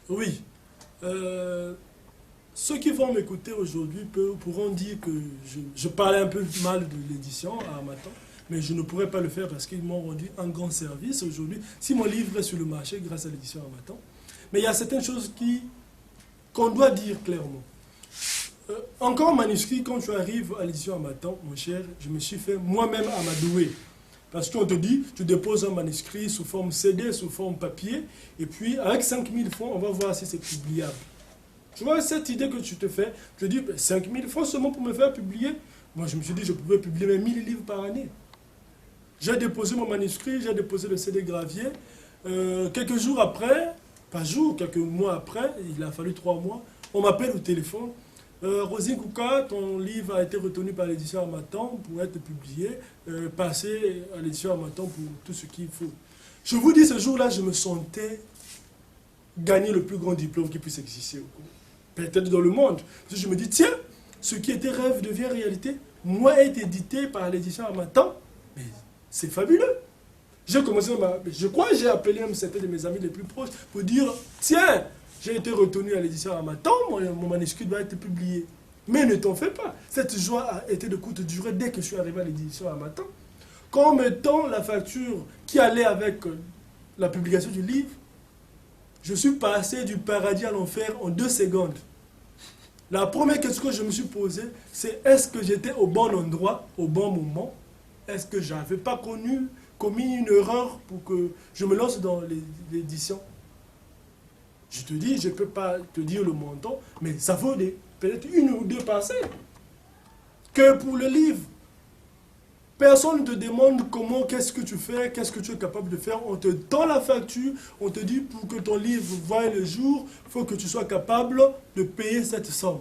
Oui. Euh, Ceux qui vont m'écouter aujourd'hui pourront dire que je parlais un peu mal de l'édition à Amatan, mais je ne pourrais pas le faire parce qu'ils m'ont rendu un grand service aujourd'hui. Si mon livre est sur le marché grâce à l'édition Amatan, mais il y a certaines choses qu'on doit dire clairement. Encore manuscrit, quand tu arrives à l'édition Amatan, mon cher, je me suis fait moi-même amadouer. Parce qu'on te dit, tu déposes un manuscrit sous forme CD, sous forme papier, et puis avec 5 000 francs, on va voir si c'est publiable. Tu vois, cette idée que tu te fais, tu te dis, 5 000 francs seulement pour me faire publier. Moi, je me suis dit, je pouvais publier mes 1 000 livres par année. J'ai déposé mon manuscrit, j'ai déposé le CD gravier. Quelques jours après, pas jours, quelques mois après, il a fallu 3 mois, on m'appelle au téléphone. Rosine Kouka, ton livre a été retenu par l'édition Harmattan pour être publié. Passez à l'édition Harmattan pour tout ce qu'il faut. Je vous dis, ce jour-là, je me sentais gagner le plus grand diplôme qui puisse exister. Peut-être dans le monde. Parce que je me dis, tiens, ce qui était rêve devient réalité. Moi, être édité par l'édition Harmattan, mais c'est fabuleux. J'ai commencé, je crois que j'ai appelé même certains de mes amis les plus proches pour dire, tiens, j'ai été retenu à l'édition Harmattan, mon manuscrit doit être publié. Mais ne t'en fais pas. Cette joie a été de courte durée dès que je suis arrivé à l'édition Harmattan. Quand on me tend la facture qui allait avec la publication du livre, je suis passé du paradis à l'enfer en 2 secondes. La première question que je me suis posée, c'est est-ce que j'étais au bon endroit, au bon moment? Est-ce que je n'avais pas commis une erreur pour que je me lance dans l'édition? Je te dis, je ne peux pas te dire le montant, mais ça vaut peut-être 1 ou 2 parcelles. Que pour le livre, personne ne te demande comment, qu'est-ce que tu fais, qu'est-ce que tu es capable de faire. On te tend la facture, on te dit pour que ton livre voie le jour, il faut que tu sois capable de payer cette somme.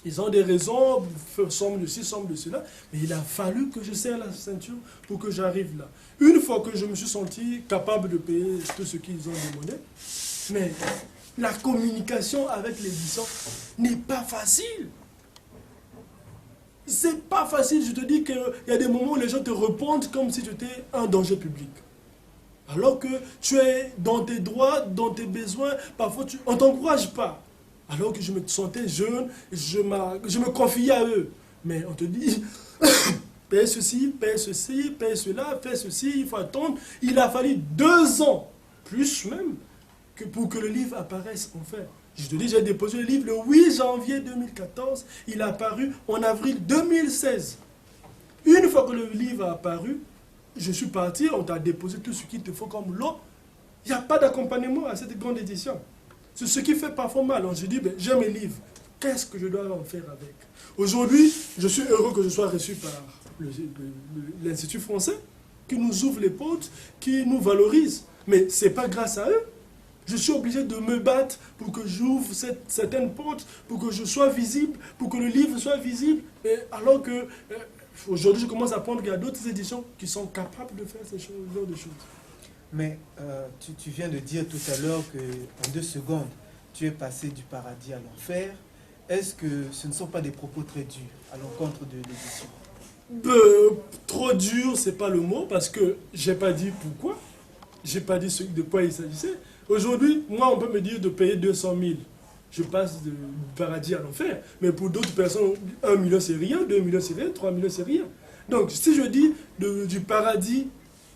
Ils ont des raisons, somme de ci, somme de cela, mais il a fallu que je serre la ceinture pour que j'arrive là. Une fois que je me suis senti capable de payer tout ce qu'ils ont demandé, mais la communication avec l'édition n'est pas facile. C'est pas facile, je te dis qu'il y a des moments où les gens te répondent comme si tu étais un danger public. Alors que tu es dans tes droits, dans tes besoins, parfois on ne t'encourage pas. Alors que je me sentais jeune, je me confiais à eux. Mais on te dit, paye ceci, paye cela, fais ceci, il faut attendre. Il a fallu 2 ans, plus même, pour que le livre apparaisse enfin. Je te dis, j'ai déposé le livre le 8 janvier 2014. Il a apparu en avril 2016. Une fois que le livre a apparu, je suis parti, on t'a déposé tout ce qu'il te faut comme lot. Il n'y a pas d'accompagnement à cette grande édition. C'est ce qui fait parfois mal. On se dit, ben, j'ai mes livres. Qu'est-ce que je dois en faire avec? Aujourd'hui, je suis heureux que je sois reçu par l'Institut français, qui nous ouvre les portes, qui nous valorise. Mais ce n'est pas grâce à eux. Je suis obligé de me battre pour que j'ouvre certaines portes, pour que je sois visible, pour que le livre soit visible. Et alors que aujourd'hui, je commence à apprendre qu'il y a d'autres éditions qui sont capables de faire ce genre de choses. Mais tu viens de dire tout à l'heure qu'en 2 secondes, tu es passé du paradis à l'enfer. Est-ce que ce ne sont pas des propos très durs à l'encontre de l'édition? Trop dur, c'est pas le mot, parce que j'ai pas dit pourquoi. J'ai pas dit de quoi il s'agissait. Aujourd'hui, moi, on peut me dire de payer 200 000. Je passe du paradis à l'enfer. Mais pour d'autres personnes, 1 million, c'est rien, 2 millions, c'est rien, 3 millions, c'est rien. Donc, si je dis du paradis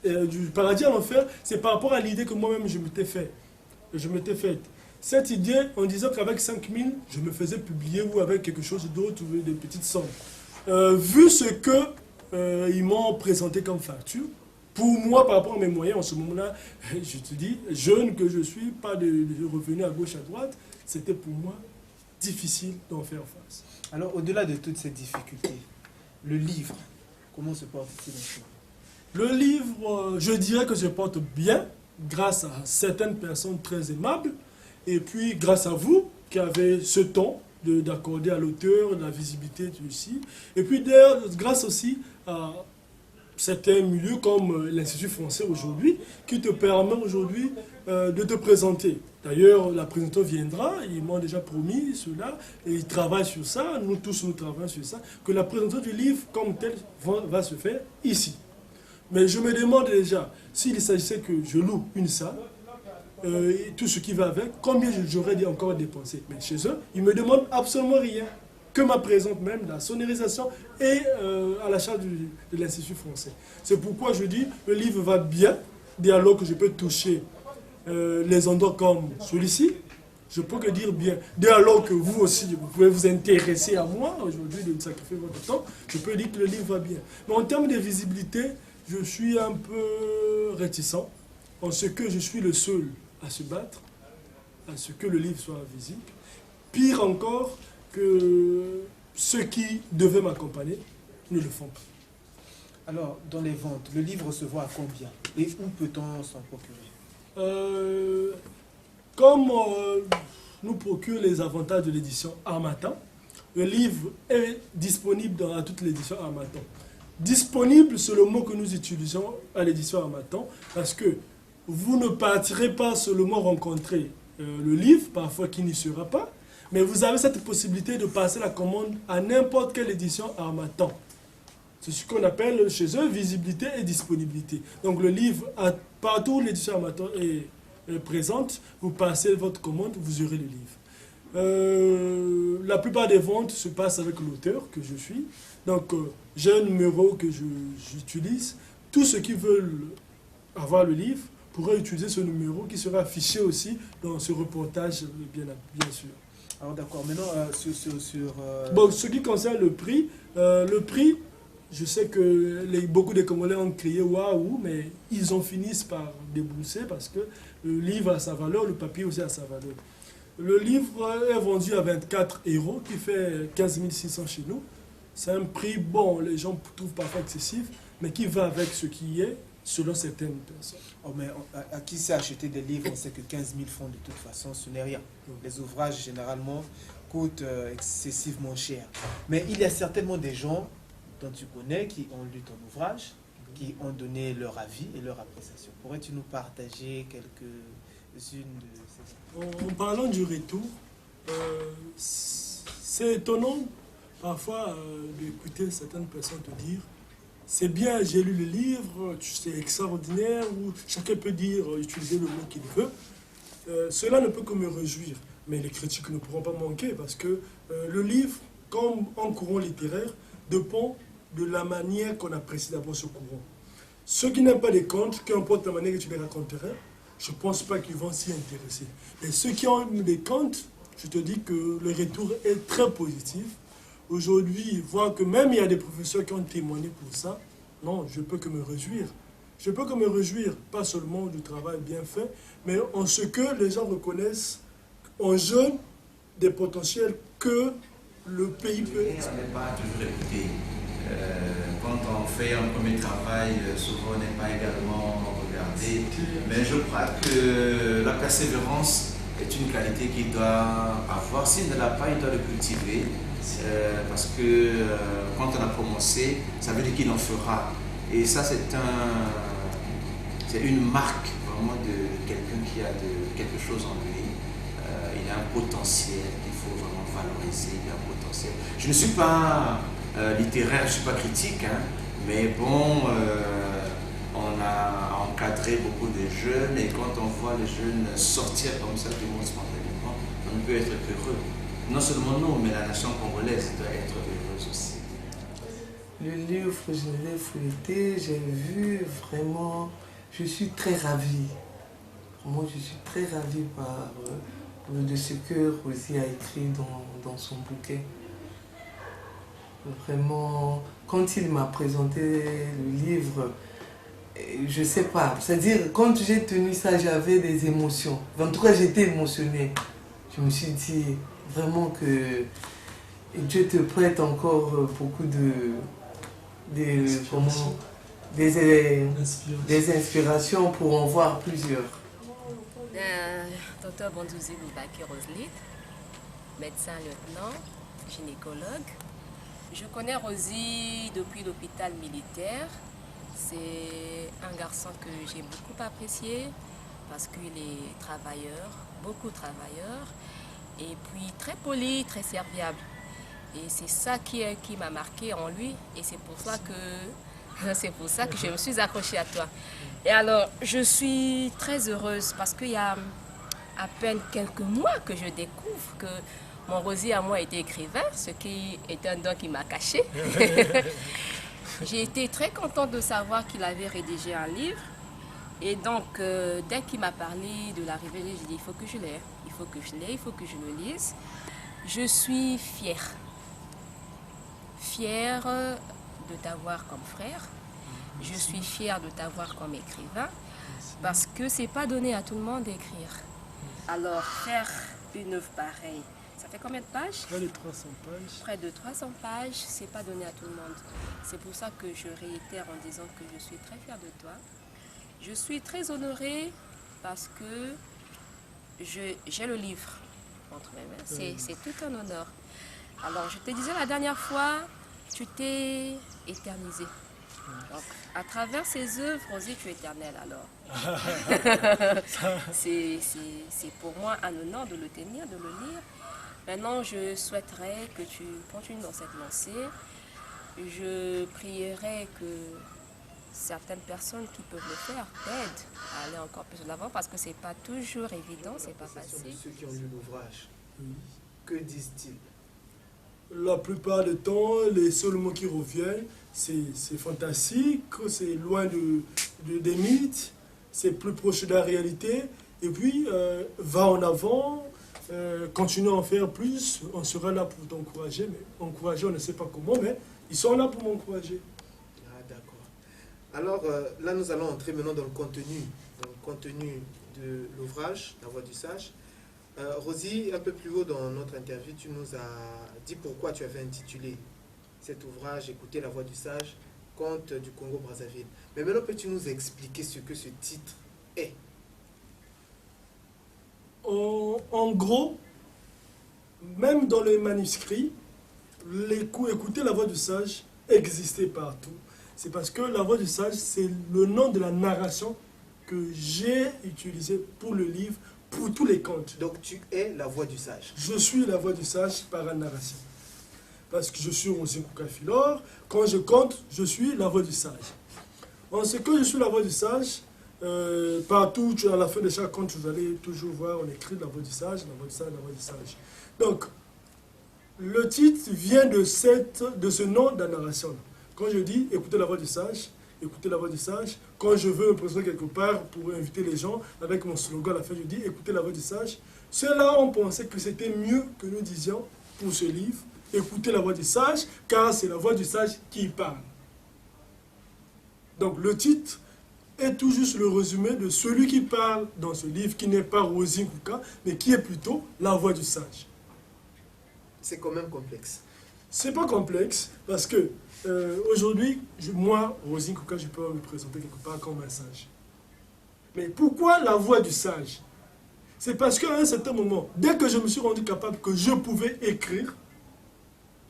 à l'enfer, c'est par rapport à l'idée que moi-même, je m'étais faite. Cette idée, en disant qu'avec 5 000, je me faisais publier ou avec quelque chose d'autre, ou des petites sommes. Vu ce qu'ils m'ont présenté comme facture, pour moi, par rapport à mes moyens, en ce moment-là, je te dis, jeune que je suis, pas de revenus à gauche, à droite, c'était pour moi difficile d'en faire face. Alors, au-delà de toutes ces difficultés, le livre, comment se porte-t-il? Le livre, je dirais que se porte bien, grâce à certaines personnes très aimables, et puis grâce à vous, qui avez ce temps d'accorder à l'auteur de la visibilité ici, et puis d'ailleurs, grâce aussi à certains milieux comme l'Institut français aujourd'hui, qui te permet aujourd'hui de te présenter. D'ailleurs, la présentation viendra, ils m'ont déjà promis cela, et ils travaillent sur ça, nous tous nous travaillons sur ça, que la présentation du livre comme tel va se faire ici. Mais je me demande déjà, s'il s'agissait que je loue une salle, et tout ce qui va avec, combien j'aurais encore dépensé. Mais chez eux, ils me demandent absolument rien, que ma présence même, la sonorisation et à la charge de l'Institut français. C'est pourquoi je dis, le livre va bien, dès alors que je peux toucher les endroits comme celui-ci, je peux que dire bien. Dès alors que vous aussi, vous pouvez vous intéresser à moi, aujourd'hui, de me sacrifier votre temps, je peux dire que le livre va bien. Mais en termes de visibilité, je suis un peu réticent, en ce que je suis le seul à se battre, à ce que le livre soit visible. Pire encore, que ceux qui devaient m'accompagner ne le font pas. Alors, dans les ventes, le livre se voit à combien? Et où peut-on s'en procurer? Comme nous procure les avantages de l'édition Harmattan, le livre est disponible dans toute l'édition Harmattan. Disponible, c'est le mot que nous utilisons à l'édition Harmattan, parce que vous ne partirez pas seulement rencontrer le livre, parfois qui n'y sera pas, mais vous avez cette possibilité de passer la commande à n'importe quelle édition Harmattan. C'est ce qu'on appelle chez eux visibilité et disponibilité. Donc le livre, partout où l'édition Harmattan est présente, vous passez votre commande, vous aurez le livre. La plupart des ventes se passent avec l'auteur que je suis. Donc j'ai un numéro que j'utilise. Tous ceux qui veulent avoir le livre pourraient utiliser ce numéro qui sera affiché aussi dans ce reportage, bien sûr. Alors d'accord, maintenant Bon, ce qui concerne le prix, je sais que beaucoup de Congolais ont crié waouh, mais ils ont fini par débourser parce que le livre a sa valeur, le papier aussi a sa valeur. Le livre est vendu à 24 €, qui fait 15 600 chez nous. C'est un prix, bon, les gens trouvent parfois excessif, mais qui va avec ce qui est, selon certaines personnes. Oh, mais à qui sait acheter des livres? On sait que 15 000 francs, de toute façon, ce n'est rien. Les ouvrages, généralement, coûtent excessivement cher. Mais il y a certainement des gens dont tu connais qui ont lu ton ouvrage, qui ont donné leur avis et leur appréciation. Pourrais-tu nous partager quelques-unes de ces... En parlant du retour, c'est étonnant parfois d'écouter certaines personnes te dire « c'est bien, j'ai lu le livre, c'est extraordinaire » ou chacun peut dire, utiliser le mot qu'il veut. Cela ne peut que me réjouir, mais les critiques ne pourront pas manquer parce que le livre, comme en courant littéraire, dépend de la manière qu'on apprécie d'abord ce courant. Ceux qui n'aiment pas les contes, qu'importe la manière que tu les raconterais, je ne pense pas qu'ils vont s'y intéresser. Et ceux qui ont des contes, je te dis que le retour est très positif. Aujourd'hui, voir que même il y a des professeurs qui ont témoigné pour ça, non, je ne peux que me réjouir. Je ne peux que me réjouir, pas seulement du travail bien fait, mais en ce que les gens reconnaissent en jeunes des potentiels que le pays peut exploiter. On n'est pas toujours écouté. Quand on fait un premier travail, souvent on n'est pas également regardé. Mais je crois que la persévérance est une qualité qu'il doit avoir. S'il ne l'a pas, il doit le cultiver. Parce que quand on a commencé, ça veut dire qu'il en fera. Et ça, c'est une marque vraiment de quelqu'un qui a quelque chose en lui. Il a un potentiel qu'il faut vraiment valoriser. Il a un potentiel. Je ne suis pas littéraire, je ne suis pas critique, hein, mais bon, on a encadré beaucoup de jeunes et quand on voit les jeunes sortir comme ça du monde spontanément, on ne peut être qu'heureux. Non seulement nous, mais la nation congolaise doit être heureuse aussi. Le livre, je l'ai feuilleté, j'ai vu vraiment, je suis très ravie. Moi, je suis très ravie de ce que Rosie a écrit dans son bouquet. Vraiment, quand il m'a présenté le livre, je ne sais pas, c'est-à-dire quand j'ai tenu ça, j'avais des émotions. En tout cas, j'étais émotionnée. Je me suis dit vraiment que Dieu te prête encore beaucoup des inspirations pour en voir plusieurs. Dr Bondouzi Boubaki Roselite, médecin lieutenant, gynécologue. Je connais Rosie depuis l'hôpital militaire. C'est un garçon que j'ai beaucoup apprécié parce qu'il est travailleur, beaucoup travailleur, et puis très poli, très serviable. Et c'est ça qui m'a marqué en lui, et c'est pour ça que C'est pour ça que je me suis accrochée à toi. Et alors, je suis très heureuse parce qu'il y a à peine quelques mois que je découvre que mon Rosy à moi était écrivain, ce qui est un don qui m'a caché. J'ai été très contente de savoir qu'il avait rédigé un livre. Et donc, dès qu'il m'a parlé de l'arrivée, j'ai dit, il faut que je l'aie, il faut que je l'aie, il faut que je le lise. Je suis fière. Fière de t'avoir comme frère. Je suis fière de t'avoir comme écrivain. Parce que c'est pas donné à tout le monde d'écrire. Alors, faire une œuvre pareille, ça fait combien de pages? Près de 300 pages. Près de 300 pages, c'est pas donné à tout le monde. C'est pour ça que je réitère en disant que je suis très fière de toi. Je suis très honorée parce que j'ai le livre entre mes mains. C'est tout un honneur. Alors, je te disais la dernière fois, tu t'es éternisée. Donc, à travers ces œuvres, Rosy, tu es éternelle alors. C'est pour moi un honneur de le tenir, de le lire. Maintenant, je souhaiterais que tu continues dans cette lancée. Je prierais que certaines personnes qui peuvent le faire t'aident à aller encore plus de l'avant parce que c'est pas toujours évident, c'est pas facile. Ceux qui ont lu l'ouvrage, que disent-ils? La plupart du temps, les seuls mots qui reviennent, c'est fantastique, c'est loin des mythes, c'est plus proche de la réalité. Et puis, va en avant, continue à en faire plus, on sera là pour t'encourager. Mais encourager, on ne sait pas comment, mais ils sont là pour m'encourager. Ah, d'accord. Alors, là, nous allons entrer maintenant dans le contenu de l'ouvrage, La Voix du Sage. Rosy, un peu plus haut dans notre interview, tu nous as dit pourquoi tu avais intitulé cet ouvrage, Écouter la voix du sage, conte du Congo-Brazzaville. Mais maintenant, peux-tu nous expliquer ce que ce titre est? En gros, même dans les manuscrits, écouter la voix du sage existait partout. C'est parce que la voix du sage, c'est le nom de la narration que j'ai utilisé pour le livre, pour tous les contes. Donc tu es la voix du sage. Je suis la voix du sage par la narration. Parce que je suis Rosy Nkouka Philor. Quand je compte, je suis la voix du sage. En ce que je suis la voix du sage, partout, à la fin de chaque conte, vous allez toujours voir, on écrit la voix du sage, la voix du sage, la voix du sage. Donc, le titre vient de ce nom de la narration. Quand je dis écoutez la voix du sage, écoutez la voix du sage, quand je veux me présenter quelque part pour inviter les gens, avec mon slogan à la fin, je dis écoutez la voix du sage. Ceux-là ont pensé que c'était mieux que nous disions pour ce livre, écoutez la voix du sage, car c'est la voix du sage qui parle. Donc le titre est tout juste le résumé de celui qui parle dans ce livre, qui n'est pas Rosy Nkouka, mais qui est plutôt la voix du sage. C'est quand même complexe. C'est pas complexe, parce que aujourd'hui, moi, Rosy Nkouka, je peux me présenter quelque part comme un sage. Mais pourquoi la voix du sage? C'est parce qu'à un certain moment, dès que je me suis rendu capable que je pouvais écrire,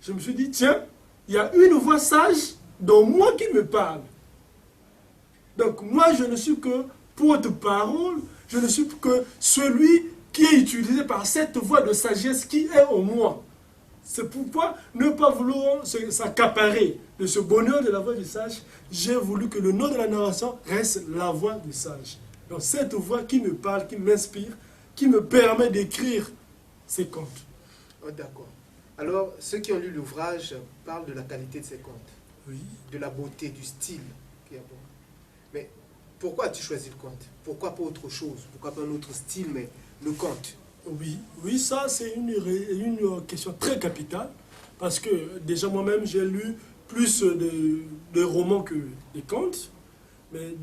je me suis dit, tiens, il y a une voix sage dans moi qui me parle. Donc moi, je ne suis que porte-parole, je ne suis que celui qui est utilisé par cette voix de sagesse qui est en moi. C'est pourquoi ne pas vouloir s'accaparer de ce bonheur de la voix du sage, j'ai voulu que le nom de la narration reste la voix du sage. Donc cette voix qui me parle, qui m'inspire, qui me permet d'écrire ces contes. Oh, d'accord. Alors, ceux qui ont lu l'ouvrage parlent de la qualité de ces contes, Oui. de la beauté, du style qui est bon. Mais pourquoi as-tu choisi le conte? Pourquoi pas autre chose? Pourquoi pas un autre style, mais le conte? Oui, ça c'est une question très capitale, parce que déjà moi-même j'ai lu plus de romans que des contes, mais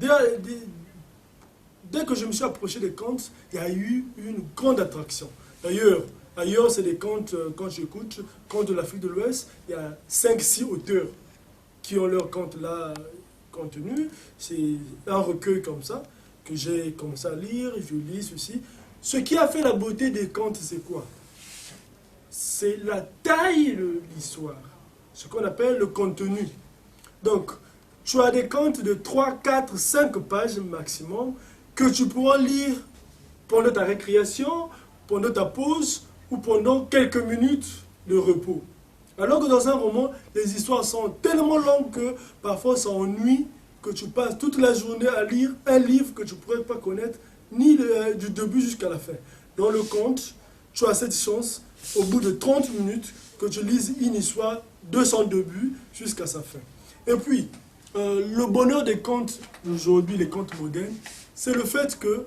dès que je me suis approché des contes, il y a eu une grande attraction. Ailleurs c'est des contes, quand j'écoute, contes de l'Afrique de l'Ouest, il y a 5-6 auteurs qui ont leur conte là contenu. C'est un recueil comme ça que j'ai commencé à lire, je lis ceci. Ce qui a fait la beauté des contes, c'est quoi? C'est la taille de l'histoire, ce qu'on appelle le contenu. Donc, tu as des contes de 3, 4, 5 pages maximum que tu pourras lire pendant ta récréation, pendant ta pause ou pendant quelques minutes de repos. Alors que dans un roman, les histoires sont tellement longues que parfois ça ennuie, que tu passes toute la journée à lire un livre que tu ne pourrais pas connaître, ni du début jusqu'à la fin. Dans le conte, tu as cette chance, au bout de 30 minutes, que tu lises une histoire de son début jusqu'à sa fin. Et puis, le bonheur des contes d'aujourd'hui, les contes modernes, c'est le fait que,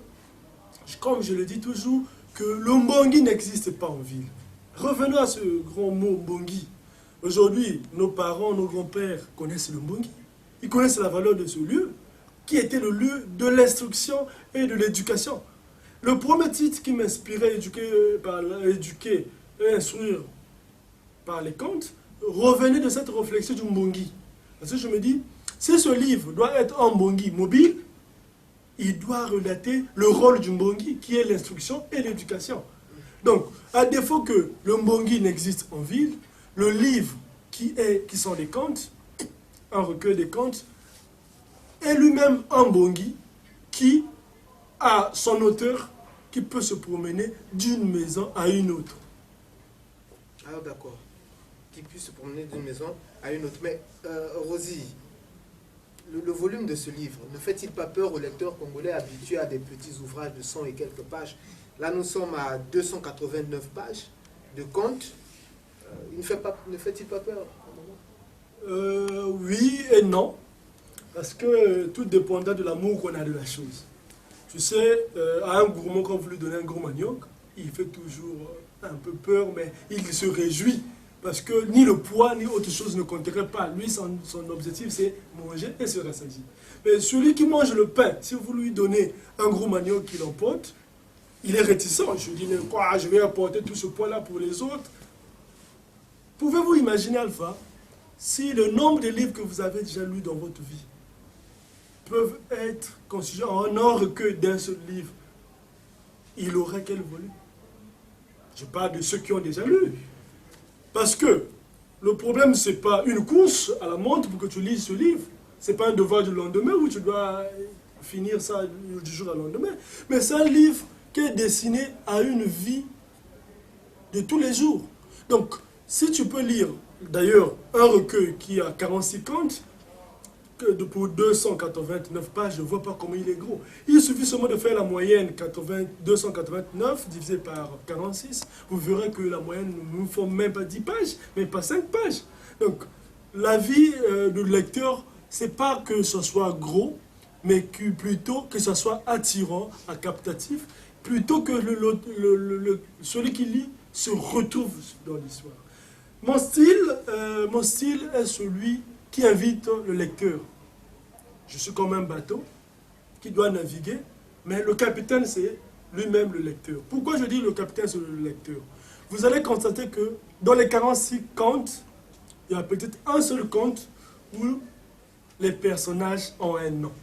comme je le dis toujours, que le mbongi n'existe pas en ville. Revenons à ce grand mot mbongi. Aujourd'hui, nos parents, nos grands-pères connaissent le mbongi. Ils connaissent la valeur de ce lieu, qui était le lieu de l'instruction et de l'éducation. Le premier titre qui m'inspirait éduquer et instruire par les contes revenait de cette réflexion du mbongi. Parce que je me dis, si ce livre doit être un mbongi mobile, il doit relater le rôle du mbongi, qui est l'instruction et l'éducation. Donc, à défaut que le mbongi n'existe en ville, le livre qui sont les contes, un recueil de contes, est lui-même un mbongi qui a son auteur qui peut se promener d'une maison à une autre. Alors d'accord, qui puisse se promener d'une maison à une autre. Mais Rosie, le volume de ce livre ne fait-il pas peur aux lecteurs congolais habitués à des petits ouvrages de 100 et quelques pages? Là, nous sommes à 289 pages de contes. Ne fait-il pas peur? Oui et non, parce que tout dépendra de l'amour qu'on a de la chose. Tu sais, à un gourmand, quand vous lui donnez un gros manioc, il fait toujours un peu peur, mais il se réjouit. Parce que ni le poids, ni autre chose ne compterait pas. Lui, son objectif, c'est manger et se rassasier. Mais celui qui mange le pain, si vous lui donnez un gros manioc qu'il emporte, il est réticent. Je lui dis, mais quoi, je vais apporter tout ce poids-là pour les autres. Pouvez-vous imaginer, Alpha, si le nombre de livres que vous avez déjà lus dans votre vie peuvent être considérés en un recueil d'un seul livre, il aurait quel volume? Je parle de ceux qui ont déjà lu. Parce que le problème, ce n'est pas une course à la montre pour que tu lises ce livre. Ce n'est pas un devoir du lendemain où tu dois finir ça du jour au lendemain. Mais c'est un livre qui est destiné à une vie de tous les jours. Donc, si tu peux lire, d'ailleurs, un recueil qui a 46 contes, pour 289 pages, je ne vois pas comment il est gros. Il suffit seulement de faire la moyenne 289 divisé par 46. Vous verrez que la moyenne ne fait même pas 10 pages, mais pas 5 pages. Donc, la vie du lecteur, ce n'est pas que ce soit gros, mais que plutôt que ce soit attirant, captatif, plutôt que celui qui lit se retrouve dans l'histoire. Mon style est celui qui invite le lecteur. Je suis comme un bateau qui doit naviguer, mais le capitaine, c'est lui-même le lecteur. Pourquoi je dis le capitaine, c'est le lecteur? Vous allez constater que dans les 46 contes, il y a peut-être un seul conte où les personnages ont un nom.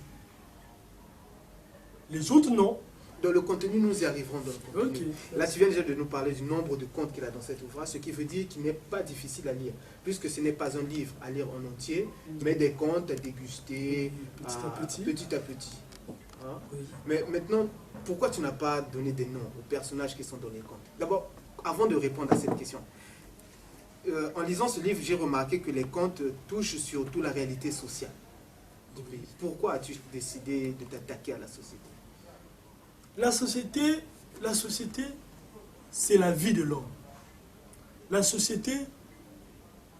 Les autres noms. Dans le contenu, nous y arriverons dans le contenu. Okay. Là, tu viens déjà de nous parler du nombre de contes qu'il a dans cet ouvrage, ce qui veut dire qu'il n'est pas difficile à lire, puisque ce n'est pas un livre à lire en entier, mais des contes à déguster petit à petit. Hein? Oui. Mais maintenant, pourquoi tu n'as pas donné des noms aux personnages qui sont dans les contes? D'abord, avant de répondre à cette question, en lisant ce livre, j'ai remarqué que les contes touchent surtout la réalité sociale du pays. Pourquoi as-tu décidé de t'attaquer à la société? La société, c'est la vie de l'homme. La société,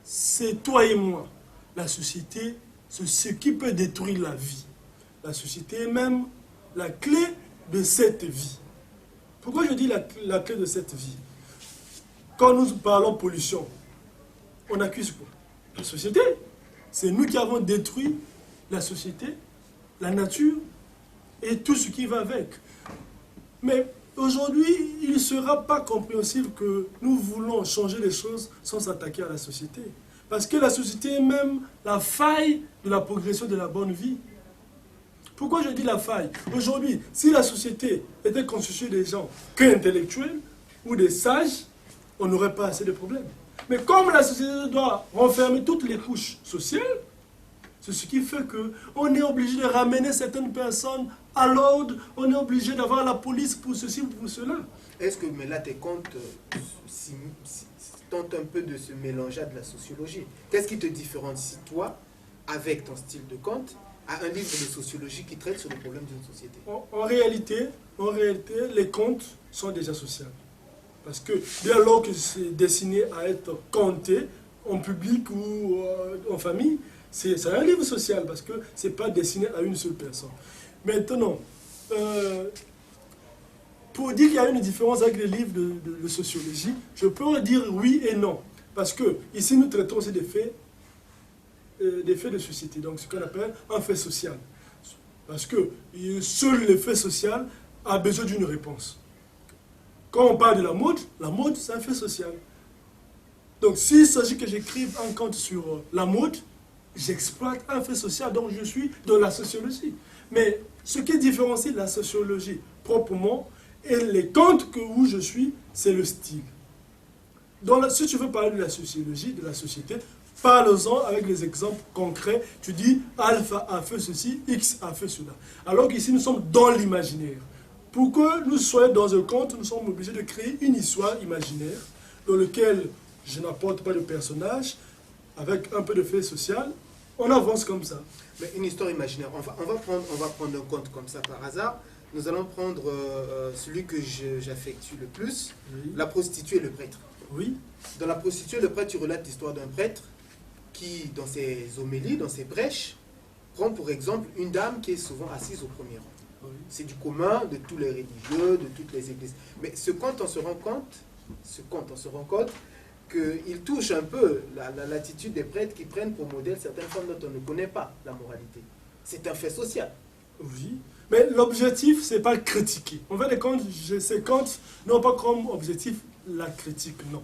c'est toi et moi. La société, c'est ce qui peut détruire la vie. La société est même la clé de cette vie. Pourquoi je dis la clé de cette vie? Quand nous parlons pollution, on accuse quoi? La société. C'est nous qui avons détruit la société, la nature et tout ce qui va avec. Mais aujourd'hui, il ne sera pas compréhensible que nous voulons changer les choses sans s'attaquer à la société. Parce que la société est même la faille de la progression de la bonne vie. Pourquoi je dis la faille? Aujourd'hui, si la société était constituée des gens qu'intellectuels ou des sages, on n'aurait pas assez de problèmes. Mais comme la société doit renfermer toutes les couches sociales, c'est ce qui fait qu'on est obligé de ramener certaines personnes à l'ordre, on est obligé d'avoir la police pour ceci ou pour cela. Est-ce que, mais là, tes contes tente un peu de se mélanger à de la sociologie. Qu'est-ce qui te différencie, toi, avec ton style de conte, à un livre de sociologie qui traite sur les problèmes d'une société? En réalité, les contes sont déjà sociaux. Parce que dès lors que c'est destiné à être conté en public ou en famille, c'est un livre social parce que ce n'est pas destiné à une seule personne. Maintenant, pour dire qu'il y a une différence avec les livres de sociologie, je peux dire oui et non. Parce que ici, nous traitons aussi des faits de société, donc ce qu'on appelle un fait social. Parce que seul le fait social a besoin d'une réponse. Quand on parle de la mode, c'est un fait social. Donc s'il s'agit que j'écrive un conte sur la mode, j'exploite un fait social, donc je suis dans la sociologie. Mais ce qui différencie la sociologie proprement et les contes où je suis, c'est le style. Donc si tu veux parler de la sociologie, de la société, parle-en avec les exemples concrets. Tu dis alpha a fait ceci, X a fait cela. Alors qu'ici, nous sommes dans l'imaginaire. Pour que nous soyons dans un conte, nous sommes obligés de créer une histoire imaginaire dans laquelle je n'apporte pas de personnage, avec un peu de fait social. On avance comme ça. Mais une histoire imaginaire, on va prendre un conte comme ça par hasard. Nous allons prendre celui que j'affectue le plus, Oui. La prostituée et le prêtre. Oui. Dans La prostituée et le prêtre, tu relates l'histoire d'un prêtre qui, dans ses homélies, dans ses prêches, prend pour exemple une dame qui est souvent assise au premier rang. Oui. C'est du commun de tous les religieux, de toutes les églises. Mais ce conte, on se rend compte qu'il touche un peu l'attitude des prêtres qui prennent pour modèle certaines femmes dont on ne connaît pas la moralité. C'est un fait social. Oui. Mais l'objectif, c'est pas critiquer. En fait, ces contes n'ont pas comme objectif la critique, non.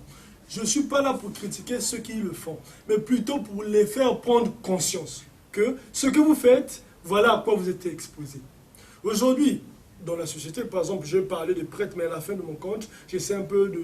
Je ne suis pas là pour critiquer ceux qui le font, mais plutôt pour les faire prendre conscience que ce que vous faites, voilà à quoi vous êtes exposé. Aujourd'hui, dans la société, par exemple, je vais parler de prêtres, mais à la fin de mon conte, j'essaie un peu de